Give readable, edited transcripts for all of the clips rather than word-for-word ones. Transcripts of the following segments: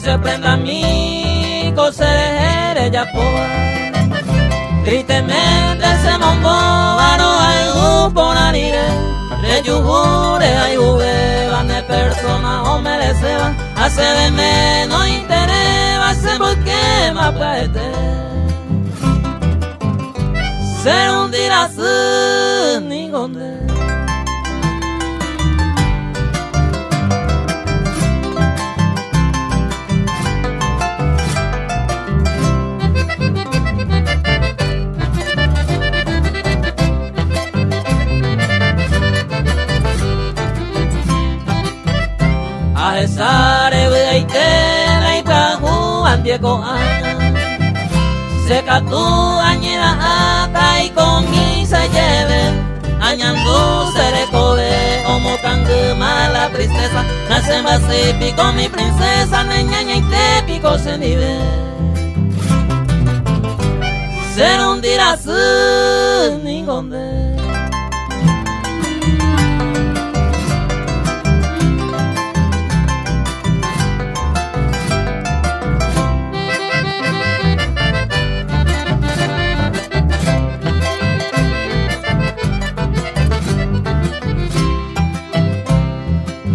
se prenda mi coser ya poa. Tristemente se mongo varo hay por anire. Le yugure hay van de personas o mereceban. Hace de menos interés, hace porque más puede. Se hundirá sin ningún de. A esa y tela y pagu antieko se catu añera acá y con mi se lleven añando se recoge como tan mala tristeza nace más pico mi princesa niña y te pico se vive se hundirá sin ningún de.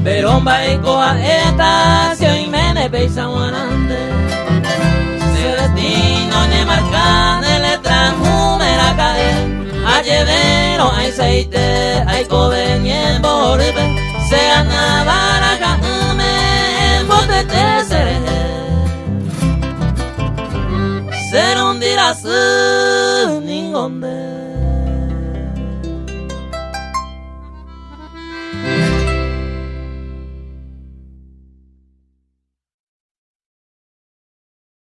Pero baiko a estación y me ne peisa guanante se destino ne marca de letra número cae a llevero hay aceite hay covenien borbe se anabara me en bote te se hundirá sin ningún de.